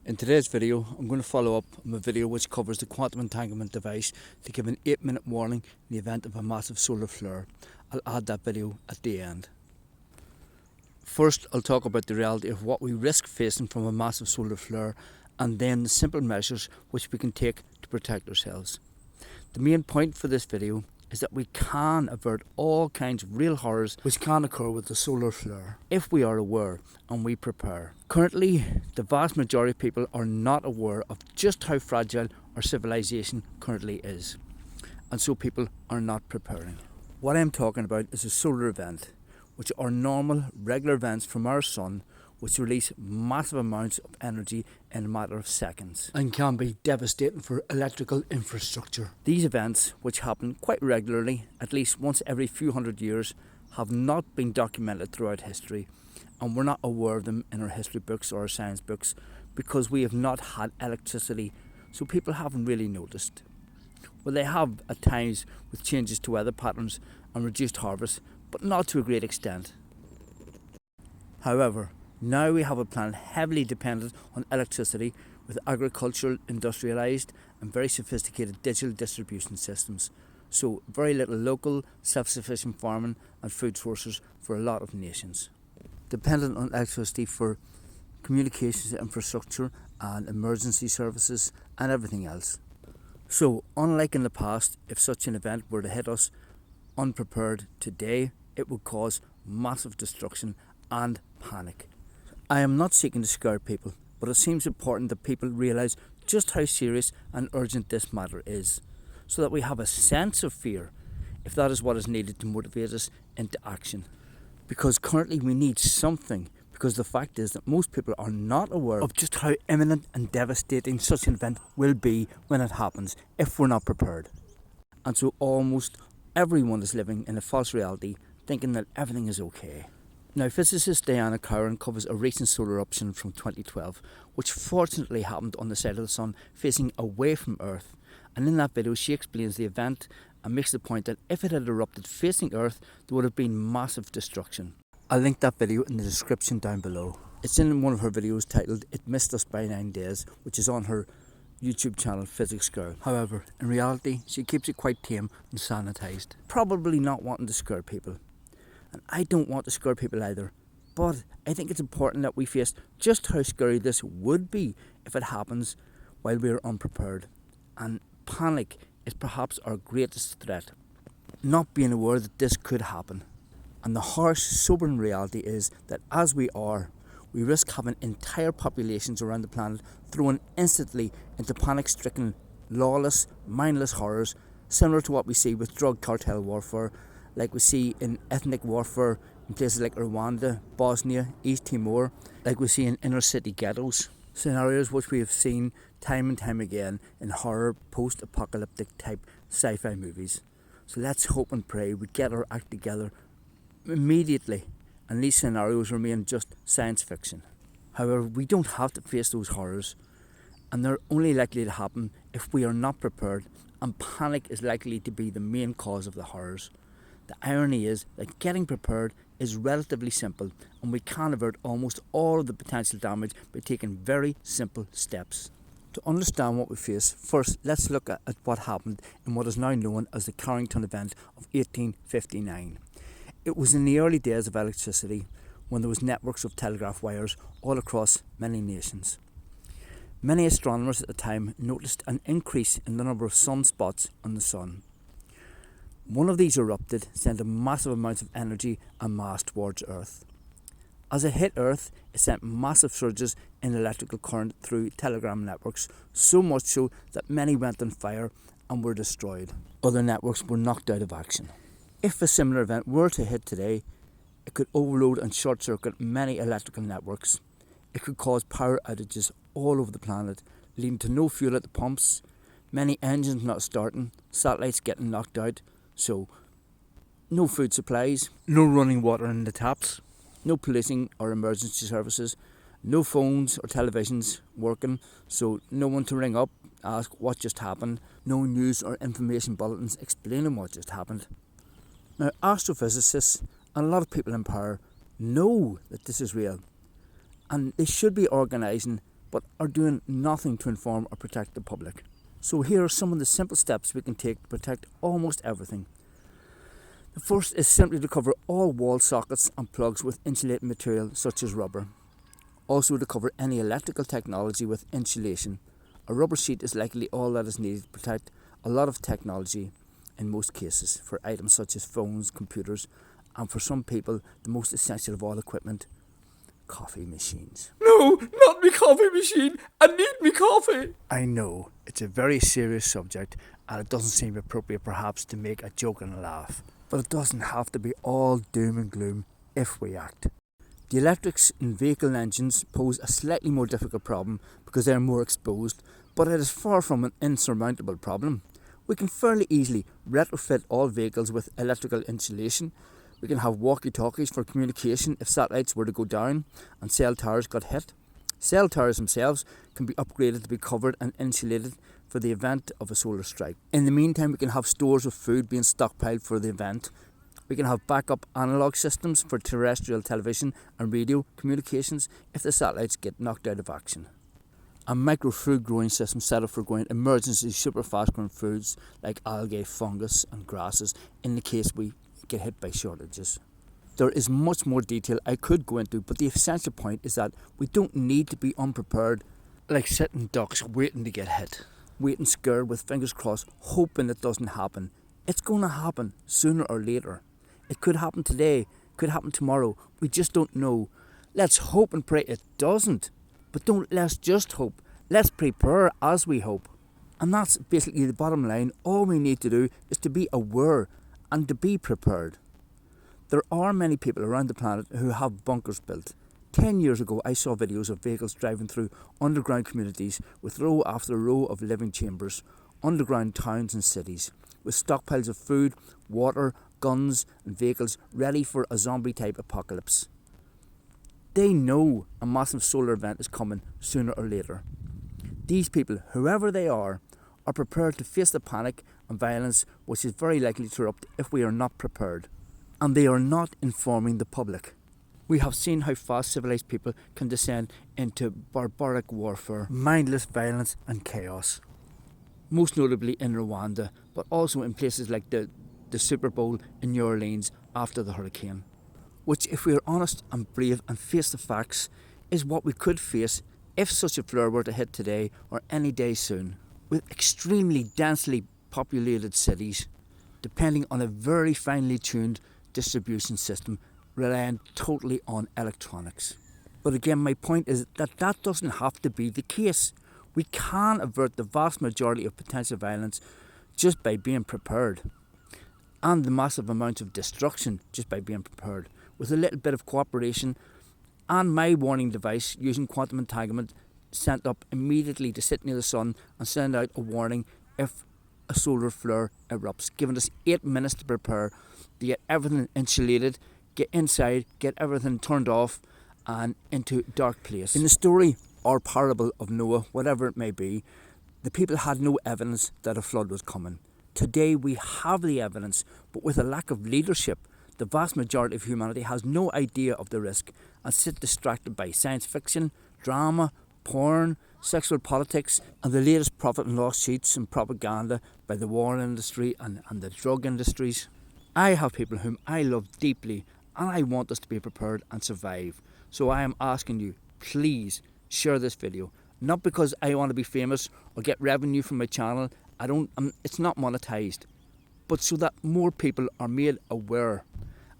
In today's video, I'm going to follow up on a video which covers the quantum entanglement device to give an 8-minute warning in the event of a massive solar flare. I'll add that video at the end. First, I'll talk about the reality of what we risk facing from a massive solar flare, and then the simple measures which we can take to protect ourselves. The main point for this video is that we can avert all kinds of real horrors which can occur with a solar flare if we are aware and we prepare. Currently, the vast majority of people are not aware of just how fragile our civilization currently is, and so people are not preparing. What I'm talking about is a solar event, which are normal, regular events from our sun which release massive amounts of energy in a matter of seconds and can be devastating for electrical infrastructure. These events, which happen quite regularly, at least once every few hundred years, have not been documented throughout history, and we're not aware of them in our history books or our science books because we have not had electricity, so people haven't really noticed. Well, they have at times with changes to weather patterns and reduced harvests, but not to a great extent. However, now we have a planet heavily dependent on electricity, with agricultural, industrialised and very sophisticated digital distribution systems. So very little local, self-sufficient farming and food sources for a lot of nations. Dependent on electricity for communications infrastructure and emergency services and everything else. So unlike in the past, if such an event were to hit us unprepared today, it would cause massive destruction and panic. I am not seeking to scare people, but it seems important that people realise just how serious and urgent this matter is, so that we have a sense of fear, if that is what is needed to motivate us into action. Because currently we need something, because the fact is that most people are not aware of just how imminent and devastating such an event will be when it happens, if we're not prepared. And so almost everyone is living in a false reality, thinking that everything is okay. Now, physicist Diana Curran covers a recent solar eruption from 2012, which fortunately happened on the side of the sun facing away from Earth. And in that video, she explains the event and makes the point that if it had erupted facing Earth, there would have been massive destruction. I'll link that video in the description down below. It's in one of her videos titled "It Missed Us by 9 Days", which is on her YouTube channel Physics Girl. However, in reality, she keeps it quite tame and sanitised, probably not wanting to scare people. And I don't want to scare people either, but I think it's important that we face just how scary this would be if it happens while we are unprepared. And panic is perhaps our greatest threat, not being aware that this could happen. And the harsh, sobering reality is that as we risk having entire populations around the planet thrown instantly into panic-stricken, lawless, mindless horrors, similar to what we see with drug cartel warfare, like we see in ethnic warfare in places like Rwanda, Bosnia, East Timor, like we see in inner city ghettos. Scenarios which we have seen time and time again in horror, post-apocalyptic type sci-fi movies. So let's hope and pray we get our act together immediately and these scenarios remain just science fiction. However, we don't have to face those horrors, and they're only likely to happen if we are not prepared, and panic is likely to be the main cause of the horrors. The irony is that getting prepared is relatively simple, and we can avert almost all of the potential damage by taking very simple steps. To understand what we face, first let's look at what happened in what is now known as the Carrington event of 1859. It was in the early days of electricity, when there was networks of telegraph wires all across many nations. Many astronomers at the time noticed an increase in the number of sunspots on the sun. One of these erupted, sending massive amounts of energy and mass towards Earth. As it hit Earth, it sent massive surges in electrical current through telegram networks, so much so that many went on fire and were destroyed. Other networks were knocked out of action. If a similar event were to hit today, it could overload and short-circuit many electrical networks. It could cause power outages all over the planet, leading to no fuel at the pumps, many engines not starting, satellites getting knocked out, so no food supplies, no running water in the taps, no policing or emergency services, no phones or televisions working, so no one to ring up, ask what just happened, no news or information bulletins explaining what just happened. Now, astrophysicists and a lot of people in power know that this is real, and they should be organising but are doing nothing to inform or protect the public. So here are some of the simple steps we can take to protect almost everything. The first is simply to cover all wall sockets and plugs with insulating material such as rubber. Also to cover any electrical technology with insulation. A rubber sheet is likely all that is needed to protect a lot of technology in most cases, for items such as phones, computers, and for some people the most essential of all equipment, coffee machines. No, not me coffee machine. I need me coffee. I know, it's a very serious subject and it doesn't seem appropriate perhaps to make a joke and a laugh. But it doesn't have to be all doom and gloom if we act. The electrics in vehicle engines pose a slightly more difficult problem because they are more exposed, but it is far from an insurmountable problem. We can fairly easily retrofit all vehicles with electrical insulation. We can have walkie-talkies for communication if satellites were to go down and cell towers got hit. Cell towers themselves can be upgraded to be covered and insulated for the event of a solar strike. In the meantime, we can have stores of food being stockpiled for the event. We can have backup analogue systems for terrestrial television and radio communications if the satellites get knocked out of action. A micro food growing system set up for growing emergency super fast growing foods like algae, fungus and grasses in the case we get hit by shortages. There is much more detail I could go into, but the essential point is that we don't need to be unprepared like sitting ducks waiting to get hit. Waiting scared with fingers crossed, hoping it doesn't happen. It's going to happen sooner or later. It could happen today, could happen tomorrow. We just don't know. Let's hope and pray it doesn't. But don't let's just hope. Let's prepare as we hope. And that's basically the bottom line. All we need to do is to be aware and to be prepared. There are many people around the planet who have bunkers built. 10 years ago I saw videos of vehicles driving through underground communities with row after row of living chambers, underground towns and cities, with stockpiles of food, water, guns and vehicles ready for a zombie type apocalypse. They know a massive solar event is coming sooner or later. These people, whoever they are prepared to face the panic and violence which is very likely to erupt if we are not prepared. And they are not informing the public. We have seen how fast civilized people can descend into barbaric warfare, mindless violence and chaos. Most notably in Rwanda, but also in places like the Super Bowl in New Orleans after the hurricane. Which, if we are honest and brave and face the facts, is what we could face if such a flare were to hit today or any day soon. With extremely densely populated cities, depending on a very finely tuned distribution system relying totally on electronics. But again, my point is that doesn't have to be the case. We can avert the vast majority of potential violence just by being prepared, and the massive amounts of destruction just by being prepared, with a little bit of cooperation and my warning device using quantum entanglement sent up immediately to sit near the sun and send out a warning if a solar flare erupts, giving us 8 minutes to prepare, to get everything insulated, get inside, get everything turned off and into a dark place. In the story or parable of Noah, whatever it may be, the people had no evidence that a flood was coming. Today we have the evidence, but with a lack of leadership, the vast majority of humanity has no idea of the risk and sit distracted by science fiction, drama, porn, sexual politics and the latest profit and loss sheets and propaganda by the war industry and the drug industries. I have people whom I love deeply and I want us to be prepared and survive. So I am asking you, please share this video. Not because I want to be famous or get revenue from my channel. It's not monetized. But so that more people are made aware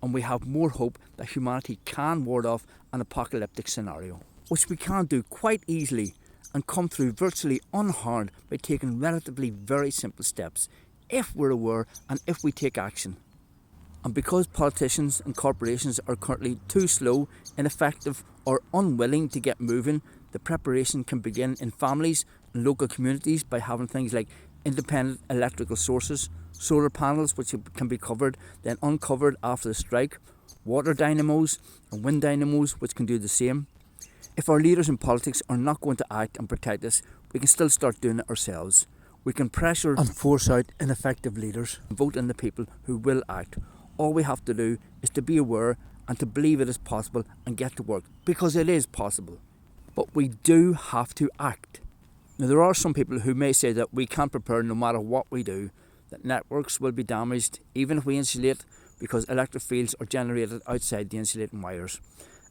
and we have more hope that humanity can ward off an apocalyptic scenario, which we can do quite easily and come through virtually unharmed by taking relatively very simple steps if we're aware and if we take action. And because politicians and corporations are currently too slow, ineffective or unwilling to get moving, the preparation can begin in families and local communities by having things like independent electrical sources, solar panels which can be covered then uncovered after the strike, water dynamos and wind dynamos which can do the same. If our leaders in politics are not going to act and protect us, we can still start doing it ourselves. We can pressure and force out ineffective leaders and vote in the people who will act. All we have to do is to be aware and to believe it is possible and get to work, because it is possible. But we do have to act. Now, there are some people who may say that we can't prepare no matter what we do, that networks will be damaged even if we insulate because electric fields are generated outside the insulating wires.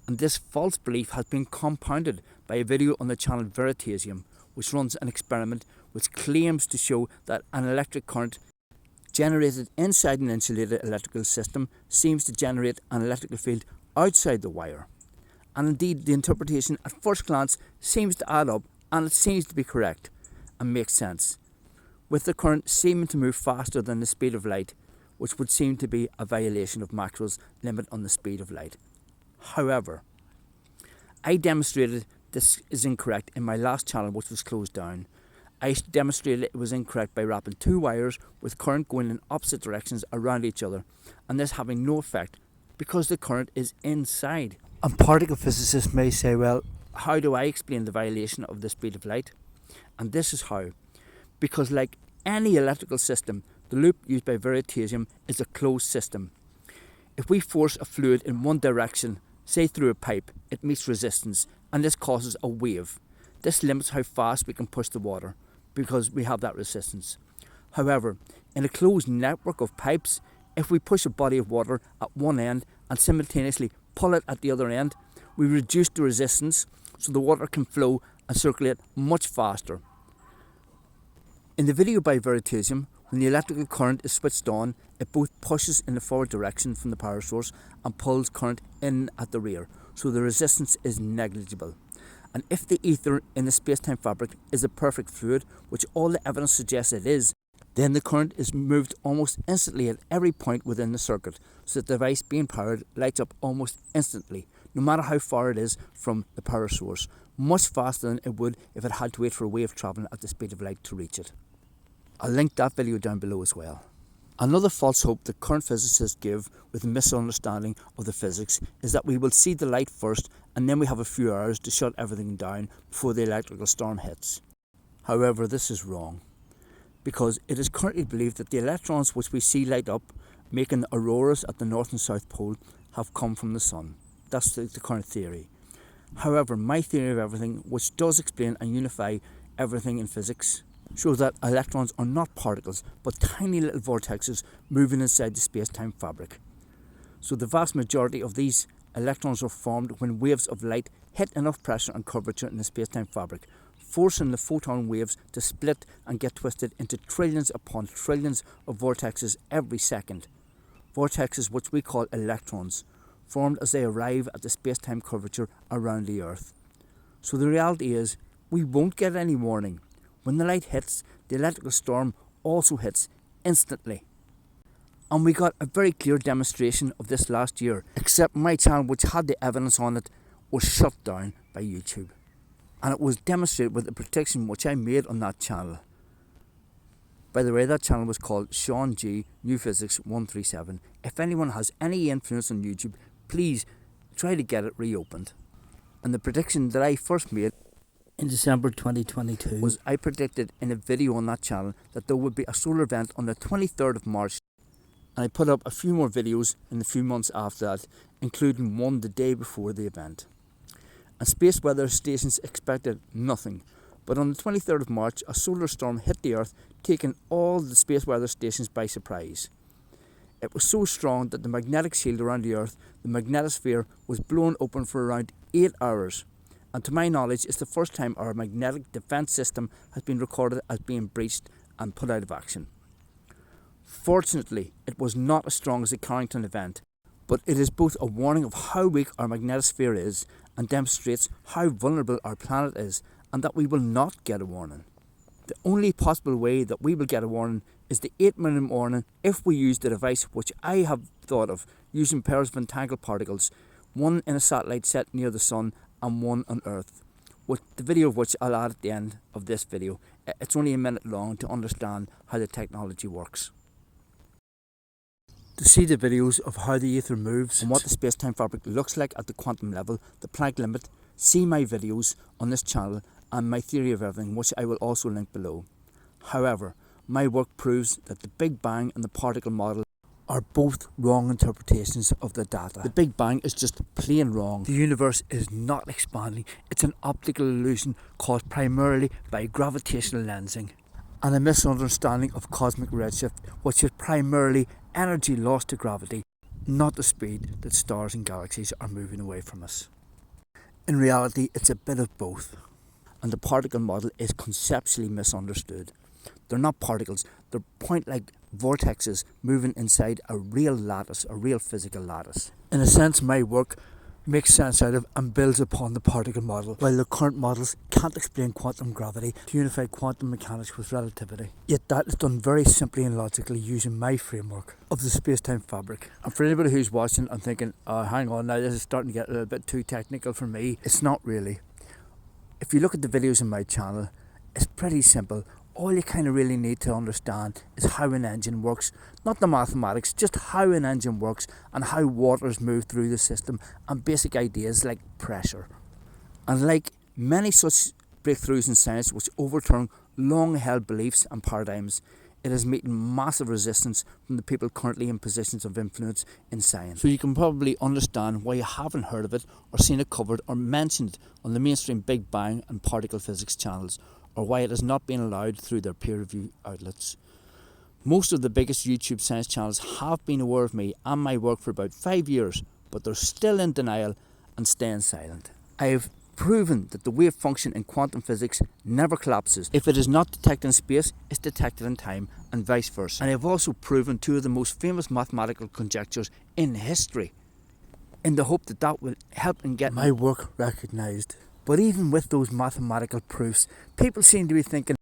And this false belief has been compounded by a video on the channel Veritasium, which runs an experiment which claims to show that an electric current generated inside an insulated electrical system seems to generate an electrical field outside the wire. And indeed, the interpretation at first glance seems to add up, and it seems to be correct and makes sense, with the current seeming to move faster than the speed of light, which would seem to be a violation of Maxwell's limit on the speed of light. However, I demonstrated this is incorrect in my last channel, which was closed down. I demonstrated it was incorrect by wrapping two wires with current going in opposite directions around each other, and this having no effect because the current is inside. And particle physicists may say, well, how do I explain the violation of the speed of light? And this is how. Because like any electrical system, the loop used by Veritasium is a closed system. If we force a fluid in one direction, say through a pipe, it meets resistance, and this causes a wave. This limits how fast we can push the water, because we have that resistance. However, in a closed network of pipes, if we push a body of water at one end and simultaneously pull it at the other end, we reduce the resistance so the water can flow and circulate much faster. In the video by Veritasium, when the electrical current is switched on, it both pushes in the forward direction from the power source and pulls current in at the rear, so the resistance is negligible. And if the ether in the space-time fabric is a perfect fluid, which all the evidence suggests it is, then the current is moved almost instantly at every point within the circuit, so that the device being powered lights up almost instantly, no matter how far it is from the power source, much faster than it would if it had to wait for a wave travelling at the speed of light to reach it. I'll link that video down below as well. Another false hope that current physicists give with a misunderstanding of the physics is that we will see the light first and then we have a few hours to shut everything down before the electrical storm hits. However, this is wrong, because it is currently believed that the electrons which we see light up, making auroras at the North and South Pole, have come from the Sun. That's the current theory. However, my theory of everything, which does explain and unify everything in physics, shows that electrons are not particles, but tiny little vortexes moving inside the space-time fabric. So the vast majority of these electrons are formed when waves of light hit enough pressure and curvature in the space-time fabric, forcing the photon waves to split and get twisted into trillions upon trillions of vortexes every second. Vortexes which we call electrons, formed as they arrive at the space-time curvature around the Earth. So the reality is, we won't get any warning. When the light hits, the electrical storm also hits instantly. And we got a very clear demonstration of this last year, except my channel, which had the evidence on it, was shut down by YouTube. And it was demonstrated with a prediction which I made on that channel. By the way, that channel was called Sean G New Physics 137. If anyone has any influence on YouTube, please try to get it reopened. And the prediction that I first made in December 2022 was I predicted in a video on that channel that there would be a solar event on the 23rd of March, and I put up a few more videos in the few months after that, including one the day before the event. And space weather stations expected nothing, but on the 23rd of March a solar storm hit the Earth, taking all the space weather stations by surprise. It was so strong that the magnetic shield around the Earth, the magnetosphere, was blown open for around 8 hours. And to my knowledge, it's the first time our magnetic defence system has been recorded as being breached and put out of action. Fortunately, it was not as strong as the Carrington event, but it is both a warning of how weak our magnetosphere is and demonstrates how vulnerable our planet is, and that we will not get a warning. The only possible way that we will get a warning is the 8-minute warning if we use the device which I have thought of, using pairs of entangled particles, one in a satellite set near the Sun and one on Earth, with the video of which I'll add at the end of this video. It's only a minute long to understand how the technology works. To see the videos of how the ether moves and what the space-time fabric looks like at the quantum level, the Planck limit, see my videos on this channel and my theory of everything, which I will also link below. However, my work proves that the Big Bang and the particle model are both wrong interpretations of the data. The Big Bang is just plain wrong. The universe is not expanding. It's an optical illusion caused primarily by gravitational lensing and a misunderstanding of cosmic redshift, which is primarily energy lost to gravity, not the speed that stars and galaxies are moving away from us. In reality, it's a bit of both, and the particle model is conceptually misunderstood. They're not particles, they're point-like vortexes moving inside a real lattice, a real physical lattice. In a sense, my work makes sense out of and builds upon the particle model, while the current models can't explain quantum gravity to unify quantum mechanics with relativity. Yet that is done very simply and logically using my framework of the space-time fabric. And for anybody who's watching and thinking, hang on now, this is starting to get a little bit too technical for me, it's not really. If you look at the videos on my channel, it's pretty simple. All you kind of really need to understand is how an engine works, not the mathematics, just how an engine works and how waters move through the system, and basic ideas like pressure. And like many such breakthroughs in science which overturn long-held beliefs and paradigms, it is meeting massive resistance from the people currently in positions of influence in science. So you can probably understand why you haven't heard of it or seen it covered or mentioned on the mainstream Big Bang and particle physics channels, or why it has not been allowed through their peer-review outlets. Most of the biggest YouTube science channels have been aware of me and my work for about 5 years, but they're still in denial and staying silent. I have proven that the wave function in quantum physics never collapses. If it is not detected in space, it's detected in time, and vice versa. And I have also proven two of the most famous mathematical conjectures in history, in the hope that that will help in getting my work recognised. But even with those mathematical proofs, people seem to be thinking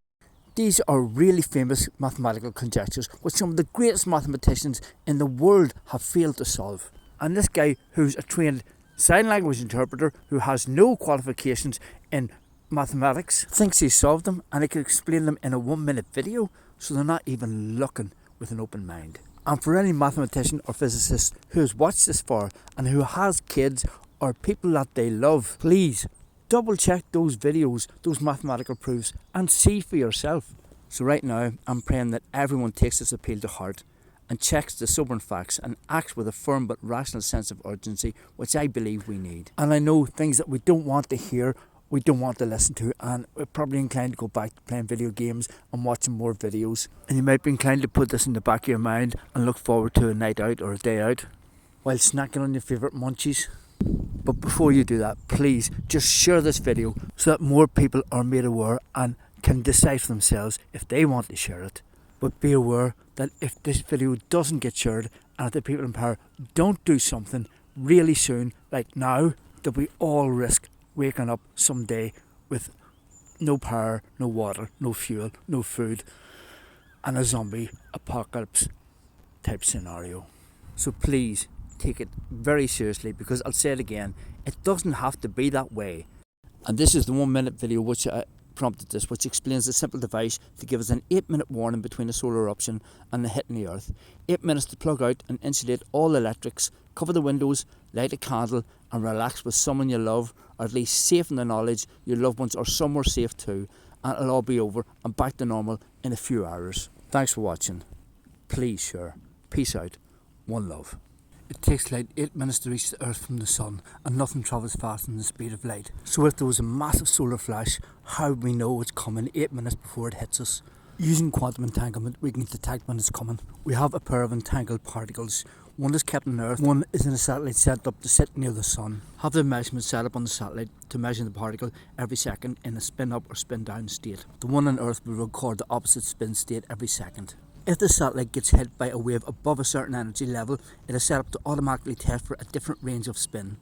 these are really famous mathematical conjectures which some of the greatest mathematicians in the world have failed to solve. And this guy, who's a trained sign language interpreter who has no qualifications in mathematics, thinks he solved them and he can explain them in a 1-minute video, so they're not even looking with an open mind. And for any mathematician or physicist who has watched this far and who has kids or people that they love, please double check those videos, those mathematical proofs, and see for yourself. So right now, I'm praying that everyone takes this appeal to heart and checks the sobering facts and acts with a firm but rational sense of urgency, which I believe we need. And I know things that we don't want to hear, we don't want to listen to, and we're probably inclined to go back to playing video games and watching more videos. And you might be inclined to put this in the back of your mind and look forward to a night out or a day out while snacking on your favourite munchies. But before you do that, please just share this video so that more people are made aware and can decide for themselves if they want to share it. But be aware that if this video doesn't get shared and if the people in power don't do something really soon, like now, that we all risk waking up someday with no power, no water, no fuel, no food, and a zombie apocalypse type scenario. So please take it very seriously, because I'll say it again, it doesn't have to be that way. And this is the 1-minute video which prompted this, which explains the simple device to give us an 8-minute warning between a solar eruption and the hitting the earth. 8 minutes to plug out and insulate all electrics, cover the windows, light a candle and relax with someone you love, or at least safe in the knowledge your loved ones are somewhere safe too, and it'll all be over and back to normal in a few hours. Thanks for watching. Please share. Peace out. One love. It takes light 8 minutes to reach the earth from the sun, and nothing travels faster than the speed of light. So if there was a massive solar flash, how would we know it's coming 8 minutes before it hits us? Using quantum entanglement, we can detect when it's coming. We have a pair of entangled particles. One is kept on Earth, one is in a satellite set up to sit near the sun. Have the measurement set up on the satellite to measure the particle every second in a spin up or spin down state. The one on Earth will record the opposite spin state every second. If the satellite gets hit by a wave above a certain energy level, it is set up to automatically test for a different range of spin.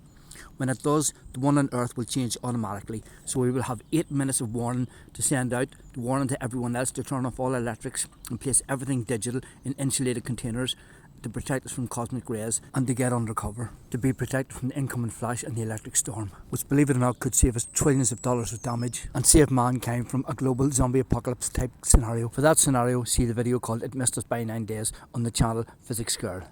When it does, the one on Earth will change automatically, so we will have 8 minutes of warning to send out, to warn to everyone else to turn off all electrics and place everything digital in insulated containers to protect us from cosmic rays, and to get under cover, to be protected from the incoming flash and the electric storm, which, believe it or not, could save us trillions of dollars of damage and save mankind from a global zombie apocalypse type scenario. For that scenario, see the video called It Missed Us by 9 Days on the channel Physics Scared.